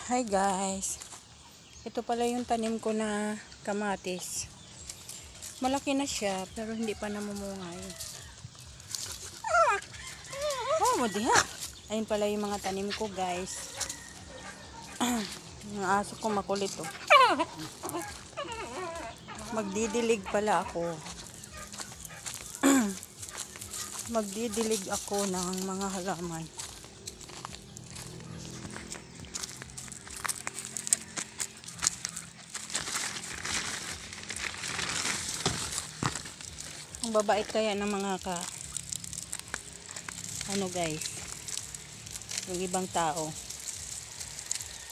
Hi guys, ito pala yung tanim ko na kamatis. Malaki na siya pero hindi pa namumungay. Oh, madiha. Ayun pala yung mga tanim ko guys. Yung aso ko makulit oh. Magdidilig pala ako. Magdidilig ako ng mga halaman. Ang babait kaya ng mga ano guys, yung ibang tao.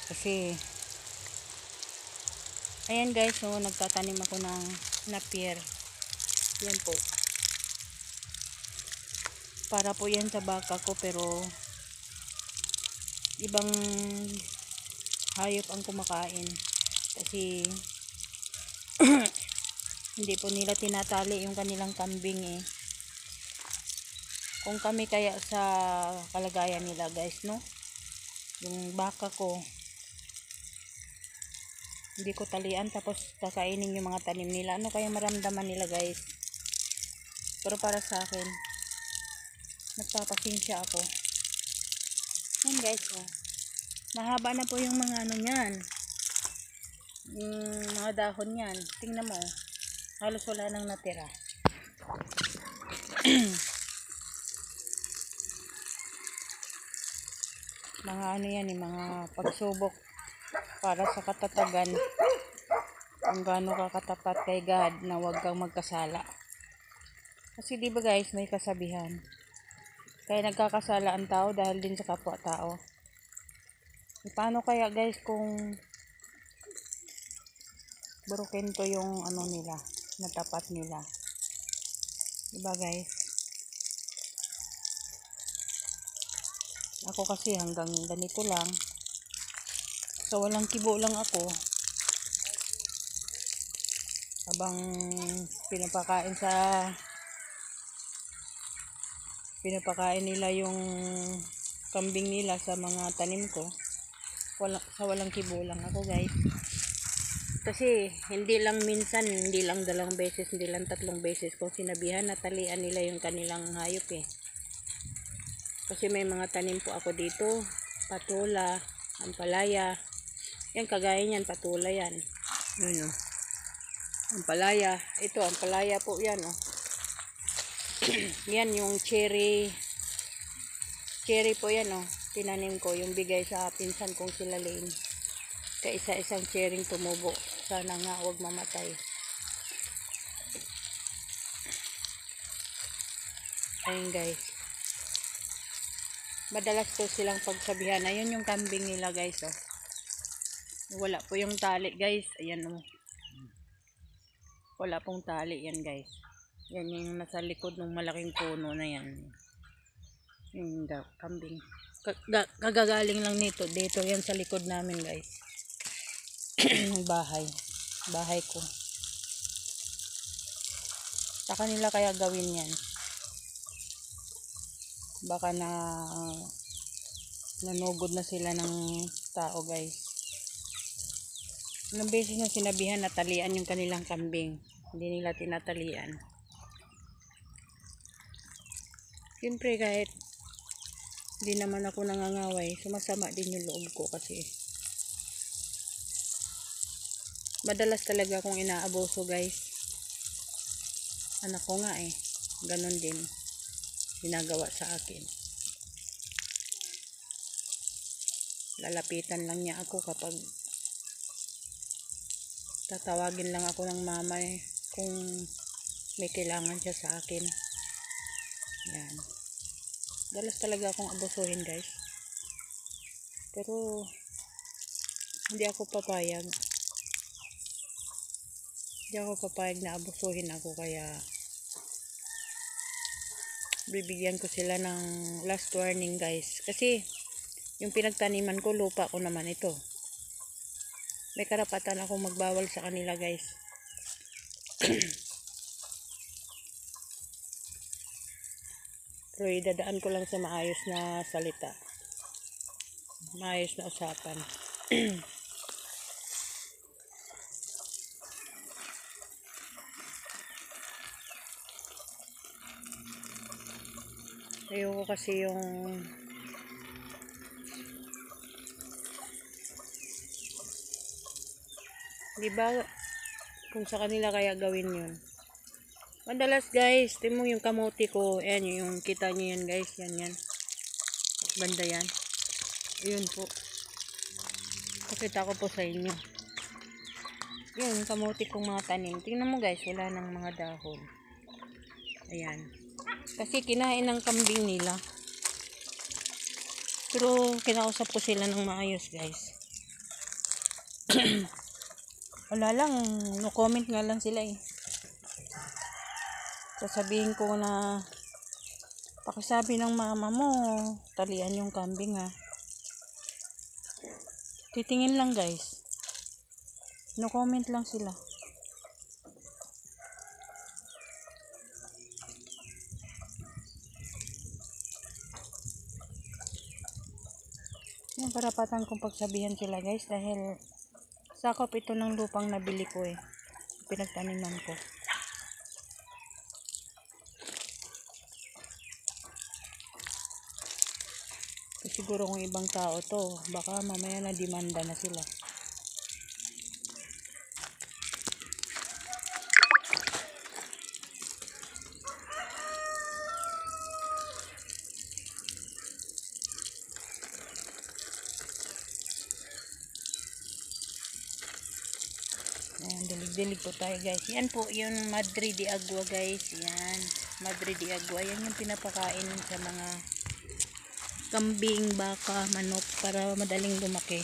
Kasi ayan guys, so nagtatanim ako ng napier. Yan po. Para po yan sa baka ko, pero ibang hayop ang kumakain. Kasi hindi po nila tinatali yung kanilang kambing eh. Kung kami kaya sa kalagayan nila guys, no? Yung baka ko, hindi ko talian tapos kakainin yung mga tanim nila. Ano kaya maramdaman nila guys? Pero para sa akin, nagpapasensya ako. Yan guys, oh. Mahaba na po yung mga ano nyan. Yung mga dahon yan. Tingnan mo, halos wala nang natira. Mga ano yan, mga pagsubok para sa katatagan. Kung gaano ka katapat kay God na huwag kang magkasala. Kasi di ba guys, may kasabihan. Kaya nagkakasala ang tao dahil din sa kapwa-tao. Paano kaya guys kung broken to yung ano nila, natapat nila? Diba guys? Ako kasi hanggang ganito lang. So walang kibo lang ako. Habang pinapakain nila yung kambing nila sa mga tanim ko. Walang kibo lang ako guys. Kasi hindi lang minsan, hindi lang 2 beses, hindi lang 3 beses ko sinabihan na talian nila yung kanilang hayop eh. Kasi may mga tanim po ako dito, patula, ampalaya. Yan, kagaya niyan, patula yan. Yun o. Ampalaya. Ito, ampalaya po yan o. Yan yung cherry. Cherry po yan o. Tinanim ko, yung bigay sa pinsan kong sila Lane. Kaisa-isang cherry tumubo. Sana nga huwag mamatay. Ayun guys. Madalas ko silang pagsabihan. Ayun yung kambing nila guys oh. Wala po yung tali guys. Ayan oh. Wala pong tali yan guys. Yan yung nasa likod ng malaking puno na yan. Yung kambing. Kagagaling lang nito. Dito yan sa likod namin guys. Bahay ko. Sa kanila kaya gawin yan. Baka nanugod na sila ng tao guys. Ilang beses na sinabihan na talian yung kanilang kambing. Hindi nila tinatalian. Siyempre kahit hindi naman ako nangangaway, sumasama din yung loob ko kasi madalas talaga akong inaabuso guys. Anak ko nga eh. Ganon din ginagawa sa akin. Lalapitan lang niya ako kapag tatawagin lang ako ng mama eh, kung may kailangan siya sa akin. Yan. Dalas talaga akong abusuhin guys. Pero hindi ako papayag. Hindi ako papayag na abusuhin ako, kaya bibigyan ko sila ng last warning guys. Kasi yung pinagtaniman ko, lupa ko naman ito. May karapatan akong magbawal sa kanila guys. Pero idadaan ko lang sa maayos na salita. Maayos na usapan. Ayoko kasi yung di ba kung sa kanila kaya gawin yun. Madalas guys, tingnan mo yung kamote ko. Ayan, yung kita nyo yan guys. Yan. Banda yan. Ayun po. Pakita ko po sa inyo. Yun, kamote kong mga tanim. Tingnan mo guys, wala nang mga dahon. Ayan. Kasi kinain ng kambing nila. Pero kinausap ko sila ng maayos guys. Wala lang, no comment nga lang sila eh. Sasabihin ko na pakisabi ng mama mo, talian yung kambing ha. Titingin lang guys. No comment lang sila. Yung karapatan kong pagsabihan sila guys dahil sakop ito ng lupang nabili ko eh. Pinagtaniman ko. Siguro kung ibang tao to, baka mamaya na demanda na sila. Ayan, dilig-dilig po tayo guys. Yan po yung Madre de Agua guys. Yan, Madre de Agua. Yan yung pinapakain sa mga kambing, baka, manok para madaling lumaki.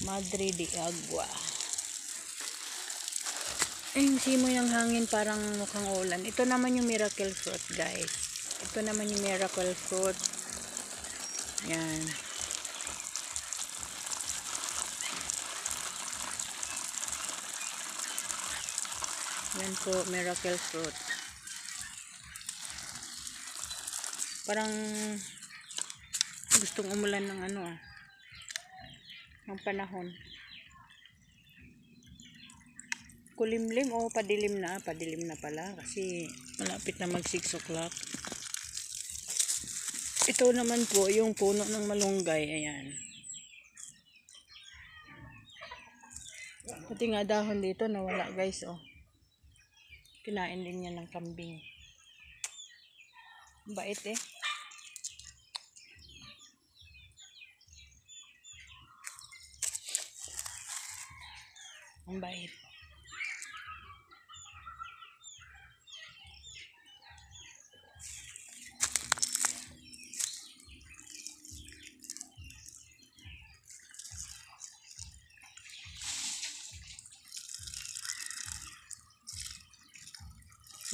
Madre de Agua. Ay, yung simoy ng hangin parang mukhang ulan. Ito naman yung miracle fruit guys. Ito naman yung miracle fruit. Yan. Yan po, miracle fruit. Parang gustong umulan ng ng panahon. Kulimlim o padilim na pala kasi malapit na mag 6 o'clock. Ito naman po yung puno ng malunggay. Ayan. Pati nga dahon dito nawala guys oh. Kinain din yan ng kambing. Bait eh. Ang bait.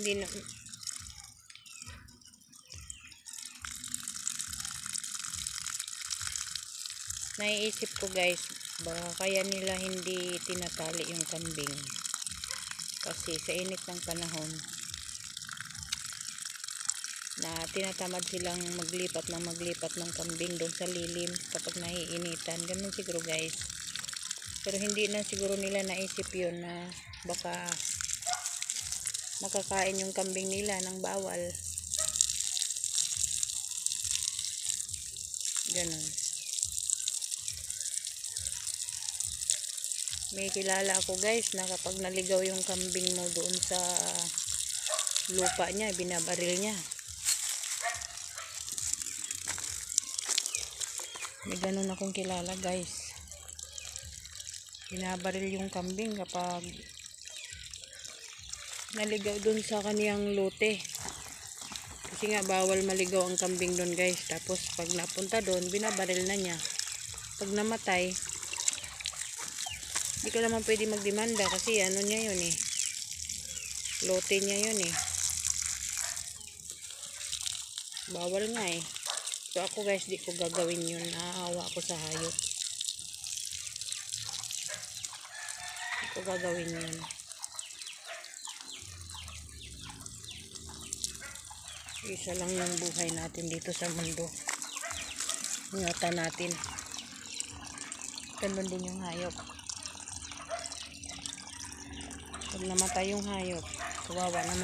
Hindi na naiisip ko guys, baka kaya nila hindi tinatali yung kambing kasi sa init ng panahon na tinatamad silang maglipat ng kambing doon sa lilim kapag naiinitan. Ganun siguro guys, pero hindi na siguro nila naisip yun na baka makakain yung kambing nila ng bawal. Ganun. May kilala ako guys na kapag naligaw yung kambing mo doon sa lupa niya, binabaril niya. May ganun akong kilala guys. Binabaril yung kambing kapag naligaw doon sa kaniyang lote. Kasi nga bawal maligaw ang kambing doon guys. Tapos pag napunta doon, binabaril na niya. Pag namatay, hindi ka naman pwede magdemanda kasi ano niya yun eh. Lote niya yun eh. Bawal nga eh. So ako guys, di ko gagawin yun. Naaawa ako sa hayop. Di ko gagawin yun. Isa lang yung buhay natin dito sa mundo. ingatan natin. Ganun din yung hayop. Pag namatay yung hayop, kawawa naman.